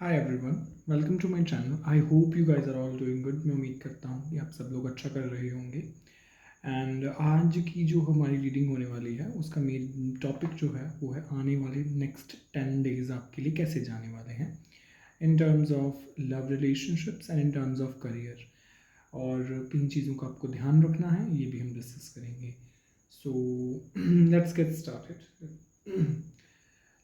Hi everyone, welcome to my channel. I hope you guys are all doing good. मैं उम्मीद करता हूँ कि आप सब लोग अच्छा कर रहे होंगे। एंड आज की जो हमारी रीडिंग होने वाली है उसका मेन टॉपिक जो है वो है आने वाले नेक्स्ट 10 डेज आपके लिए कैसे जाने वाले हैं in terms of love relationships and in terms of career. और किन चीज़ों का आपको ध्यान रखना है ये भी हम डिस्कस करेंगे। So let's get started.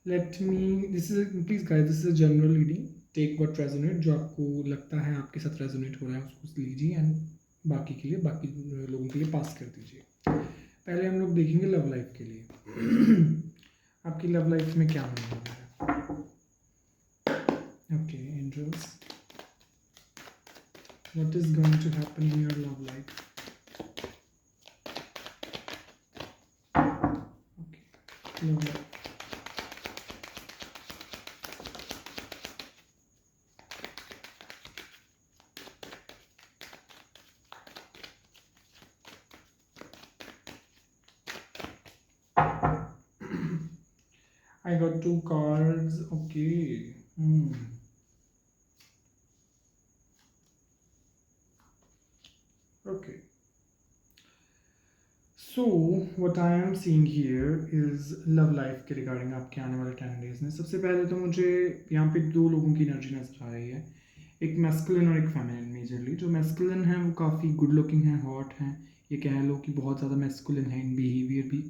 Let me this is please guys, this is a general reading. Take what resonate, जो आपको लगता है आपके साथ रेजोनेट हो रहा है उसको लीजिए एंड बाकी के लिए बाकी लोगों के लिए पास कर दीजिए। पहले हम लोग देखेंगे लव लाइफ के लिए। आपकी लव लाइफ में क्या होने वाला है। Okay angels, what is going to happen in your love life. Okay love life, I got two cards. Okay. Okay. So what I am seeing here is love life के regarding आपके आने वाले 10 days में। सबसे पहले तो मुझे यहाँ पे दो लोगों की एनर्जी नजर आ रही है, एक मैस्कुलिन और एक फेमिनिन। मेजरली जो मैस्कुलिन है वो काफ़ी गुड लुकिंग है, हॉट है, ये कह लो कि बहुत ज़्यादा मैस्कुलिन है, इन बिहेवियर भी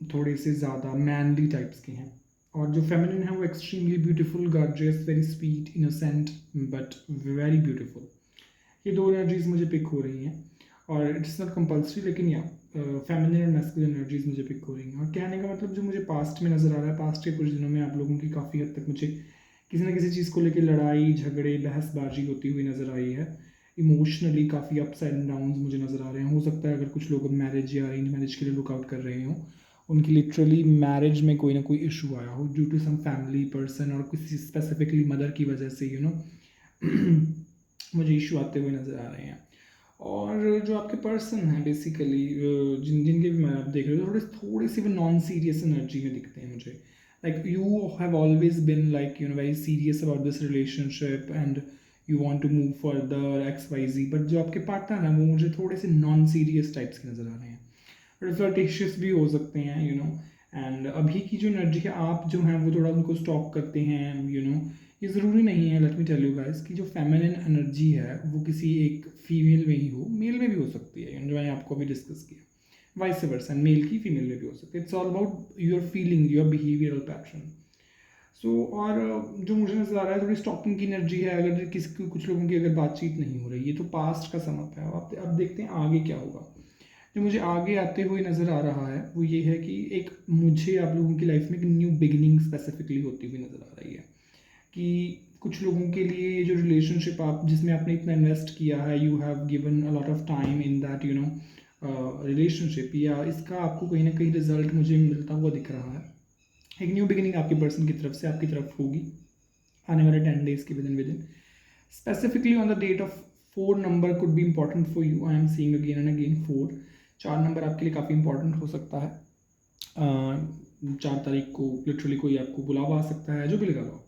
थोड़े से ज़्यादा मैनली टाइप्स के हैं। और जो फेमिनिन है वो extremely beautiful, gorgeous, very sweet, innocent but very beautiful. ये दो एनर्जीज मुझे पिक हो रही हैं और इट्स नॉट कंपल्सरी, लेकिन या फेमिनिन और मैस्कुलिन एनर्जीज मुझे पिक हो रही हैं। और कहने का मतलब जो मुझे पास्ट में नज़र आ रहा है, पास्ट के कुछ दिनों में आप लोगों की काफ़ी हद तक मुझे किसी ना किसी चीज़ को लेकर लड़ाई झगड़े बहसबाजी होती हुई नज़र आई है। इमोशनली काफ़ी अप्स एंड डाउन्स मुझे नज़र आ रहे हैं। हो सकता है अगर कुछ लोग मैरिज या अरेंज मैरिज के लिए लुकआउट कर रहे हों, उनकी लिटरली मैरिज में कोई ना कोई इशू आया हो due to some family person और किसी स्पेसिफिकली मदर की वजह से मुझे इशू आते हुए नज़र आ रहे हैं। और जो आपके पर्सन हैं बेसिकली जिनके भी मैं आप देख रहे हो थोड़ी सी वो नॉन सीरियस एनर्जी में दिखते हैं मुझे। Like you have always been like very serious about this relationship and you want to move further X Y Z, but जो आपके पार्टनर हैं वो मुझे थोड़े से नॉन सीरियस टाइप्स के नज़र आ रहे हैं। फ्लर्टेशियस भी हो सकते हैं एंड अभी की जो एनर्जी है आप जो हैं वो थोड़ा उनको स्टॉक करते हैं ये ज़रूरी नहीं है। Let me tell you guys कि जो फेमिनिन एनर्जी है वो किसी एक फीमेल में ही हो, मेल में भी हो सकती है, जो मैंने आपको अभी डिस्कस किया। वाइस वर्सा, मेल की फीमेल में भी हो सकती है। It's all about your feeling, your behavioural pattern. और जो मुझे नज़र आ रहा है थोड़ी स्टॉकिंग की एनर्जी है। अगर किसी कुछ लोगों की अगर बातचीत नहीं हो रही, ये तो पास्ट का समय है। अब देखते हैं आगे क्या होगा। जो मुझे आगे आते हुए नज़र आ रहा है वो ये है कि एक मुझे आप लोगों की लाइफ में एक न्यू बिगिनिंग स्पेसिफिकली होती हुई नज़र आ रही है। कि कुछ लोगों के लिए ये जो रिलेशनशिप आप जिसमें आपने इतना इन्वेस्ट किया है, you have given a lot of time in that relationship, या इसका आपको कहीं ना कहीं रिजल्ट मुझे मिलता हुआ दिख रहा है। एक न्यू बिगिनिंग आपके पर्सन की तरफ से आपकी तरफ होगी आने वाले 10 डेज के within specifically on the date of 4 number could be important for you. I am seeing again and again 4। 4 number आपके लिए काफ़ी इंपॉर्टेंट हो सकता है। 4 तारीख को लिटरली कोई आपको बुलावा आ सकता है, जो भी लगा लो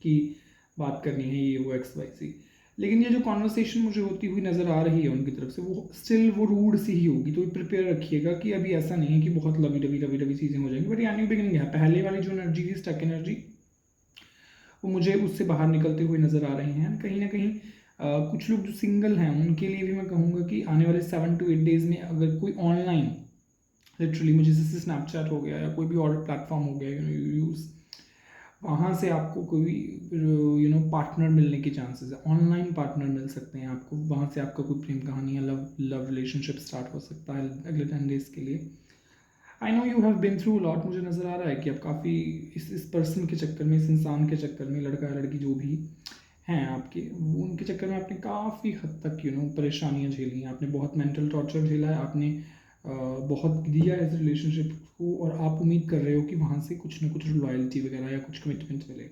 कि बात करनी है ये वो एक्स वाई सी। लेकिन ये जो कॉन्वर्सेशन मुझे होती हुई नज़र आ रही है उनकी तरफ से वो स्टिल वो रूड सी ही होगी। तो प्रिपेयर रखिएगा कि अभी ऐसा नहीं है कि बहुत लवी लवी लवी लवी चीज़ें हो जाएंगी, बट यानी बिगिनिंग है। पहले वाली जो एनर्जी थी स्टक एनर्जी, वो मुझे उससे बाहर निकलते हुए नज़र आ रहे हैं। कहीं ना कहीं कुछ लोग जो सिंगल हैं उनके लिए भी मैं कहूँगा कि आने वाले 7 to 8 डेज में अगर कोई ऑनलाइन लिटरली मुझे जैसे स्नैपचैट हो गया या कोई भी और प्लेटफॉर्म हो गया यूज़, वहाँ से आपको कोई पार्टनर मिलने के चांसेस है। ऑनलाइन पार्टनर मिल सकते हैं आपको, वहाँ से आपका कोई प्रेम कहानी या लव रिलेशनशिप स्टार्ट हो सकता है अगले 10 डेज के लिए। I know you have been through lot. मुझे नज़र आ रहा है कि आप काफ़ी इस पर्सन के चक्कर में, इस इंसान के चक्कर में, लड़का लड़की जो भी हैं आपके, उनके चक्कर में आपने काफ़ी हद तक परेशानियाँ झेली हैं। आपने बहुत मेंटल टॉर्चर झेला है, आपने बहुत दिया है इस रिलेशनशिप को, और आप उम्मीद कर रहे हो कि वहाँ से कुछ ना कुछ लॉयल्टी वगैरह या कुछ कमिटमेंट मिले।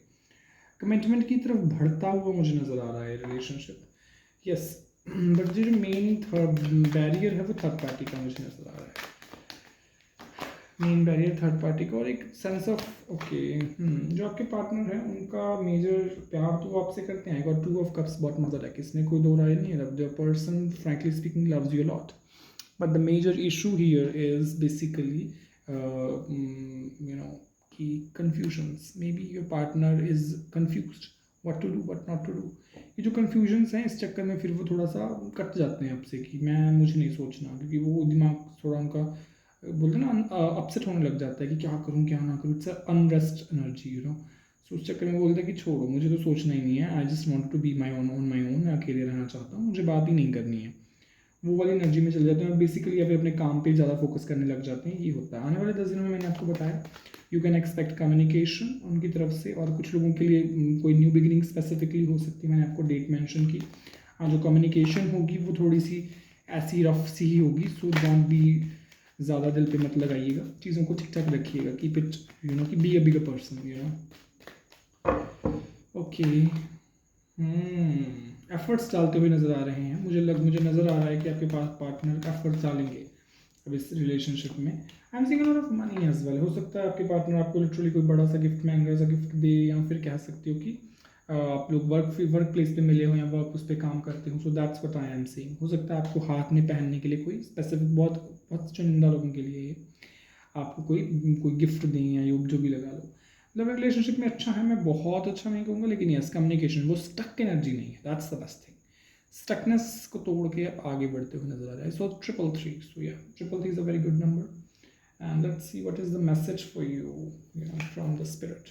कमिटमेंट की तरफ बढ़ता हुआ मुझे नज़र आ रहा है रिलेशनशिप। यस, बट जो मेन थर्ड बैरियर है वो थर्ड पार्टी का मुझे नज़र आ रहा है। मेन बैरियर थर्ड पार्टी का, और एक सेंस ऑफ ओके। जो आपके पार्टनर है उनका मेजर प्यार तो वो आपसे करते हैं। गॉट टू ऑफ कप्स बहुत मजा है, इसमें कोई दो राय नहीं है। The person frankly speaking loves you lot, but the major issue here is basically कि confusions. Maybe your partner is confuse what to do what not to do. ये जो कन्फ्यूजन्स हैं इस चक्कर में फिर वो थोड़ा सा कट जाते हैं आपसे कि मैं मुझे नहीं सोचना, क्योंकि वो दिमाग थोड़ा उनका बोलते हैं ना अपसेट होने लग जाता है कि क्या करूँ क्या ना करूँ। इट्स अनरेस्ट एनर्जी सो उस चक्कर में बोलते हैं कि छोड़ो, मुझे तो सोचना ही नहीं है। I just want to be my own on my own. मैं अकेले रहना चाहता हूँ, मुझे बात ही नहीं करनी है। वो वाली एनर्जी में चले जाते हैं और बेसिकली अभी अपने काम पे ज़्यादा फोकस करने लग जाते हैं। ये होता है आने वाले 10 दिनों में। मैंने आपको बताया यू कैन एक्सपेक्ट कम्युनिकेशन उनकी तरफ से, और कुछ लोगों के लिए कोई न्यू बिगिनिंग स्पेसिफिकली हो सकती है। मैंने आपको डेट मेंशन की। जो कम्युनिकेशन होगी वो थोड़ी सी ऐसी रफ सी ही होगी। सो डोंट बी ज़्यादा दिल पे मत लगाइएगा, चीज़ों को ठीक ठाक रखिएगा। कीप इट कि be a bigger person okay. Efforts डालते हुए नज़र आ रहे हैं। मुझे नज़र आ रहा है कि आपके पास पार्टनर एफर्ट्स डालेंगे अब इस रिलेशनशिप में। I am seeing a lot of money as well. हो सकता है आपके पार्टनर आपको लिटरली कोई बड़ा सा गिफ्ट, महंगा सा गिफ्ट दे, या फिर कह सकते हो कि आप लोग वर्क प्लेस पे मिले हो या वर्क उस पर काम करते हो। So that's what I am seeing. हो सकता है आपको हाथ में पहनने के लिए कोई स्पेसिफिक, बहुत बहुत चुनिंदा लोगों के लिए ये आपको कोई गिफ्ट दें या जो भी लगा लो। मतलब रिलेशनशिप में अच्छा है, मैं बहुत अच्छा नहीं कहूँगा, लेकिन यस कम्युनिकेशन, वो स्टक एनर्जी नहीं है। That's the best thing. Stuckness को तोड़ के आप आगे बढ़ते हुए नजर आ रहा है। सो 333, सो या 333 is a very good number. And let's see what is the message for you from the spirit.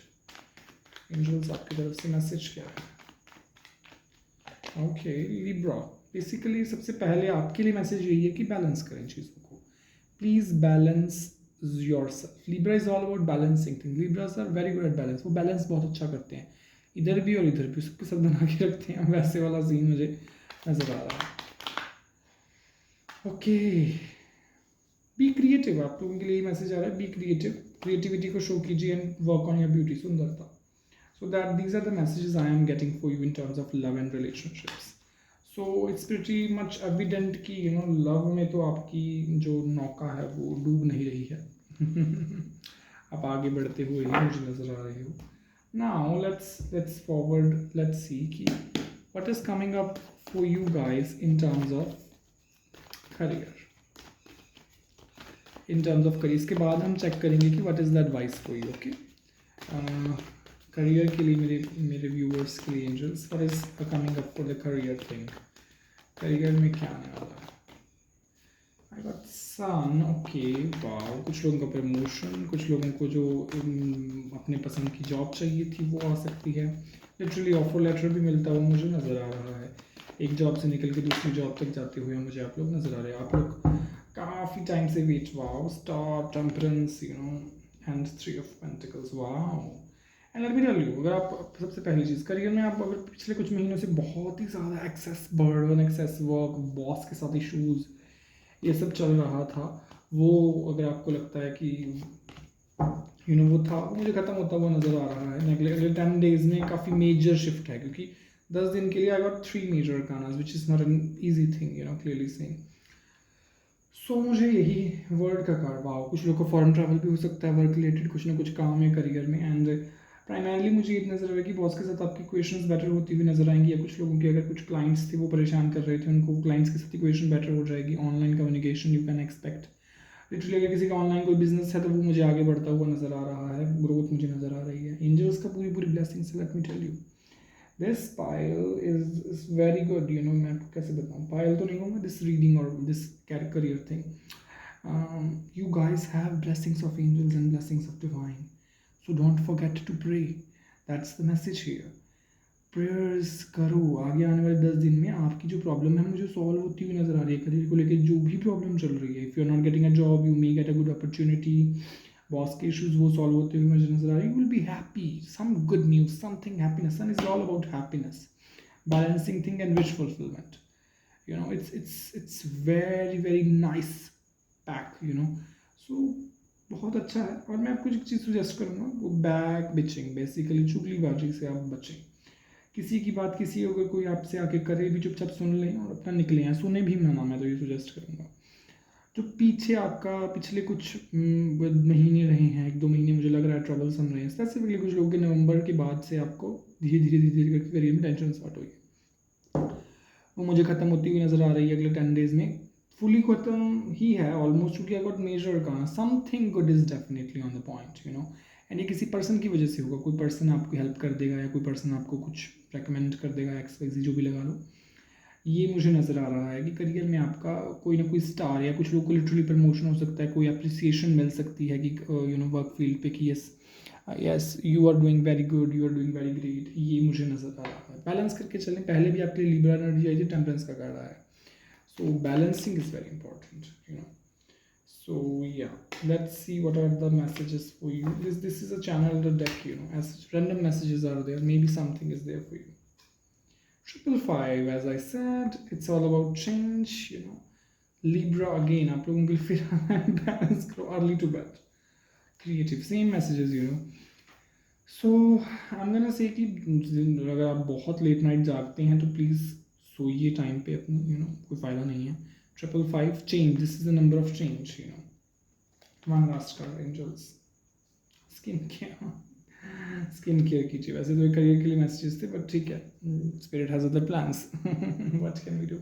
Angels आपकी तरफ से मैसेज क्या है? ओके लिब्रा, बेसिकली सबसे पहले आपके लिए मैसेज यही है कि बैलेंस करें चीज़ों को। Please balance yourself. Libra is all about balancing thing. Libras are very good at balance. वो बैलेंस बहुत अच्छा करते हैं, इधर भी और इधर भी, सबके सब बना के रखते हैं। वैसे वाला सीन मुझे नज़र आ रहा है। Okay, be creative. आप लोगों के लिए मैसेज आ रहा है, बी क्रिएटिव। क्रिएटिविटी को शो कीजिए and work on your beauty, सुंदरता। So that these are the messages I am getting for you in terms of love and relationships. So it's pretty much evident कि love में तो आपकी जो नौका है वो डूब नहीं रही है। आप आगे बढ़ते हुए ही मुझे नजर आ रहे हो। Now let's forward. Let's see कि what is coming up for you guys in terms of career. In terms of career, इसके बाद हम चेक करेंगे कि what is the advice for you. Okay. Career के लिए मेरे व्यूअर्स के लिए angels, what is coming up for the career thing. Career में क्या आने वाला है? I got sun. Okay wow, कुछ लोगों का प्रमोशन, कुछ लोगों को जो अपने पसंद की जॉब चाहिए थी वो आ सकती है। लिटरली ऑफर लेटर भी मिलता हुआ मुझे नज़र आ रहा है। एक जॉब से निकल के दूसरी जॉब तक जाते हुए मुझे आप लोग नज़र आ रहे हैं। आप लोग काफ़ी टाइम से wait. Wow, star, temperance, and 3 of pentacles. Wow. And let me tell you, अगर आप सबसे पहली चीज़ करियर में आप अगर पिछले कुछ महीनों से बहुत ही ज़्यादा excess burden, excess work, boss के साथ इशूज़, ये सब चल रहा था, वो अगर आपको लगता है कि वो था, वो मुझे ख़त्म होता हुआ नज़र आ रहा है। अगले 10 डेज में काफ़ी मेजर शिफ्ट है, क्योंकि 10 दिन के लिए I got 3 major arcanas which is not an easy thing, clearly saying. So मुझे यही वर्ड का कार्ड। वाओ, कुछ लोग को फॉरेन ट्रैवल भी हो सकता है वर्क रिलेटेड, कुछ ना कुछ काम है करियर में। एंड प्राइमरली मुझे ये नज़र आ रहा है कि बॉस के साथ आपकी इक्वेशंस बेटर होती हुई नजर आएंगी, या कुछ लोगों के अगर कुछ क्लाइंट्स थे वो परेशान कर रहे थे, उनको क्लाइंट्स के साथ इक्वेशन बेटर हो जाएगी। Online communication you can expect. Literally अगर किसी का ऑनलाइन कोई बिजनेस है तो वो मुझे आगे बढ़ता हुआ नजर आ रहा है, ग्रोथ मुझे नजर आ रही है। एंजल्स का पूरी पूरी blessings, let me tell you. This Payal is very good. मैं आपको कैसे बताऊँ, पायल तो नहीं कहूँगा, दिस रीडिंग और this career thing. You guys have blessings of angels and blessings of divine. So don't forget to pray. That's the message here. Prayers करो। आगे आने वाले 10 दिन में आपकी जो प्रॉब्लम है मुझे सॉल्व होती हुई नजर आ रही है। करियर को लेकर जो भी प्रॉब्लम चल रही है, if you are not getting a job, you may get a good opportunity. Boss के इश्यूज वो सॉल्व होते हुए मुझे नजर आ रही है। You will be happy, some good news, something happiness. Sun is all about happiness, balancing thing and wish fulfilment. it's very very nice pack. So बहुत अच्छा है। और मैं आपको एक चीज़ सजेस्ट करूँगा, वो बैक बिचिंग, बेसिकली चुगलीबाजी से आप बचें। किसी की बात किसी अगर कोई आपसे आके करे भी, चुपचाप सुन लें और अपना निकले हैं, सुने भी मना। मैं तो ये सजेस्ट करूँगा। जो पीछे आपका पिछले कुछ महीने रहे हैं, 1-2 महीने मुझे लग रहा है ट्रबल सम रहे हैं, स्पेसिफिकली कुछ लोगों के नवंबर के बाद से आपको धीरे धीरे करके करियर में टेंशन स्टार्ट हुई, वो मुझे ख़त्म होती हुई नज़र आ रही है अगले 10 डेज में। फुली ख़त्म ही है ऑलमोस्ट, क्योंकि आई गॉट मेजर कहाँ something good is definitely on the point, you know. And ये किसी पर्सन की वजह से होगा, कोई पर्सन आपको हेल्प कर देगा या कोई पर्सन आपको कुछ रेकमेंड कर देगा, XYZ जो भी लगा लो। ये मुझे नज़र आ रहा है कि करियर में आपका कोई ना कोई स्टार या कुछ लोग को लिटरली प्रमोशन हो सकता है, कोई अप्रिसिएशन मिल सकती है कि यू नो वर्क फील्ड पे कि yes you are doing very good, you are doing very great, ये मुझे नज़र आ रहा है। बैलेंस करके चलें, पहले भी आपके लिए लिब्रा एनर्जी आई थी, टेम्परेंस का कर रहा है, so balancing is very important, you know. So yeah, let's see what are the messages for you. This is a channel deck, you know, as random messages are there, maybe something is there for you. 555, as I said, it's all about change, you know. Libra again, आप लोगों के लिए फिर balance करो, early to bed, creative, same messages, you know. So I'm gonna say कि अगर आप बहुत लेट नाइट जागते हैं तो प्लीज़ सोइए टाइम पे अपनी, यू नो, कोई फ़ायदा नहीं है। 555 change, this is the number of change, you know. One last card, angels. Skin care कीजिए, वैसे तो करियर के लिए मैसेजेस थे बट ठीक है, spirit has other plans, what can we do,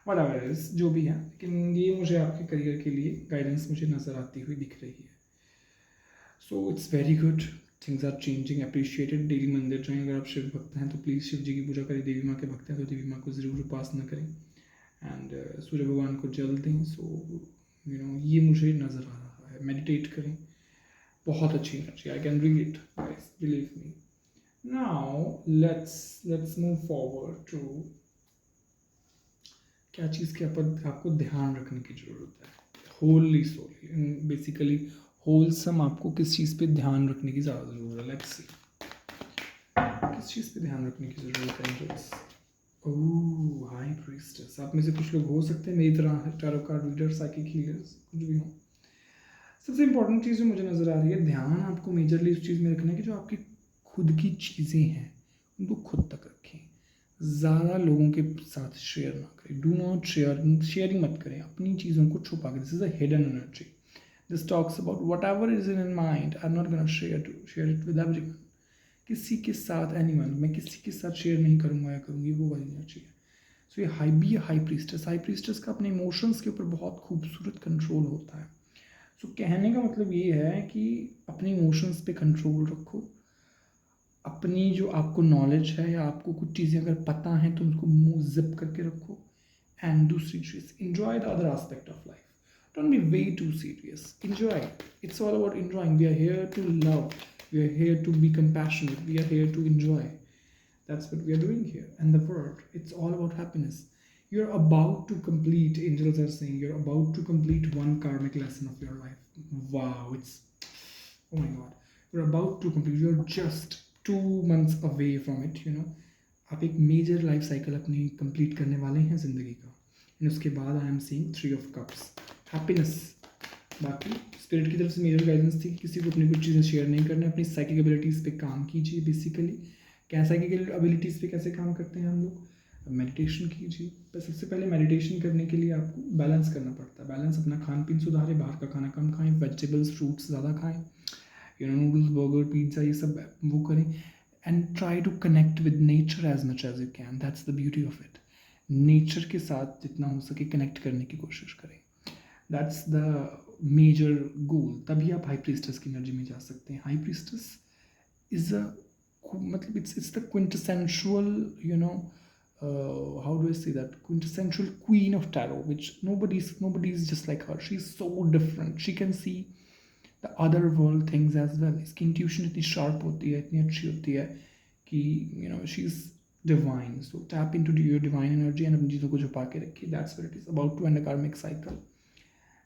whatever is, जो भी है, लेकिन ये मुझे आपके करियर के लिए गाइडेंस मुझे नज़र आती हुई दिख रही है। So it's very good, things are changing, appreciated. Daily मंदिर जाएँ, अगर आप शिव भक्त हैं तो प्लीज़ शिव जी की पूजा करें, देवी माँ के भक्त हैं तो देवी माँ को ज़रूर उपासना करें, एंड सूर्य भगवान को जल दें। सो यू नो ये मुझे नज़र आ रहा है, मेडिटेट करें, बहुत अच्छी energy, I can read it guys, believe me. Now let's move forward to क्या चीज़ के ऊपर आपको ध्यान रखने की ज़रूरत है, होली सोली, बेसिकली होलसम आपको किस चीज़ पे ध्यान रखने की ज़्यादा ज़रूरत है। लेट्स सी किस चीज़ पे ध्यान रखने की ज़रूरत है एंजल्स। ओह हाई प्रीस्टेस, आप में से कुछ लोग हो सकते हैं मेरी तरह tarot card reader, psychic healers, कुछ भी हो। सबसे इंपॉर्टेंट चीज़ जो मुझे नज़र आ रही है, ध्यान आपको मेजरली उस चीज़ में रखना है कि जो आपकी खुद की चीज़ें हैं उनको खुद तक रखें, ज़्यादा लोगों के साथ शेयर ना करें, डू नॉट शेयरिंग मत करें, अपनी चीज़ों को छुपा के। This is a hidden energy, this talks about what ever is in mind, I am not gonna share it with everyone, किसी के साथ एनीवन, मैं किसी के साथ शेयर नहीं करूँगा या करूँगी, वो वाली एनर्जी है। सो ये हाई प्रीस्टेस का अपने इमोशंस के ऊपर बहुत खूबसूरत कंट्रोल होता है। सो कहने का मतलब ये है कि अपने इमोशंस पे कंट्रोल रखो, अपनी जो आपको नॉलेज है या आपको कुछ चीज़ें अगर पता हैं तो उनको मुंह जिप करके रखो। एंड दूसरी चीज़, enjoy the other aspect of life, don't be way too serious, enjoy, it's all about enjoying, we are here to love, we are here to be compassionate, we are here to enjoy, that's what we are doing here, and the world, it's all about happiness. You're about to complete, angels are saying, you're about to complete one karmic lesson of your life. Wow, it's, oh my god, you're about to complete, you're just 2 months away from it, you know. आप एक major life cycle अपनी complete करने वाले हैं ज़िंदगी का, and उसके बाद आई am seeing 3 of cups, happiness. बाकी स्पिरिट की तरफ से मेजर गाइडेंस थी कि किसी को अपनी कुछ चीज़ें शेयर नहीं करना, अपनी साइकिक एबिलिटीज़ पे काम कीजिए। बेसिकली क्या साइकिक एबिलिटीज़ पे कैसे काम करते हैं हम लोग, मेडिटेशन कीजिए। पर सबसे पहले मेडिटेशन करने के लिए आपको बैलेंस करना पड़ता है, बैलेंस, अपना खान पीन सुधारें, बाहर का खाना कम खाएं, वेजिटेबल्स फ्रूट्स ज़्यादा खाएं, you know noodles burger pizza ये सब वो करें, and try to connect with nature as much as you can, that's the beauty of it, nature के साथ जितना हो सके कनेक्ट करने की कोशिश करें, that's the major goal, तभी आप हाई प्रीस्टेस की एनर्जी में जा सकते हैं। हाई प्रीस्टेस इज अ मतलब it's the quintessential, you know, how do I say that, quintessential queen of tarot, which nobody's just like her, she's so different, she can see the other world things as well, इसकी intuition इतनी sharp होती है, इतनी अच्छी होती है कि you know she is divine. So tap into your divine energy and अपनी चीज़ों को छुपा के रखिए, that's what it is about to end a karmic cycle.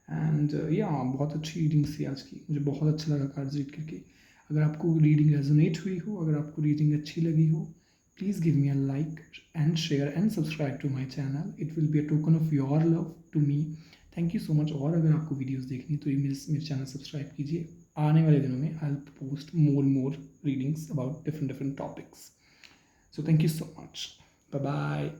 And या बहुत अच्छी रीडिंग थी आज की, मुझे बहुत अच्छा लगा कार्ड्स रीड करके। अगर आपको रीडिंग रेजोनेट हुई हो, अगर आपको रीडिंग अच्छी लगी हो, please give me a like and share and subscribe to my channel, it will be a token of your love to me, thank you so much. और अगर आपको वीडियोस देखनी तो मेरे चैनल सब्सक्राइब कीजिए, आने वाले दिनों में I will post more readings about different topics. So thank you so much, bye bye.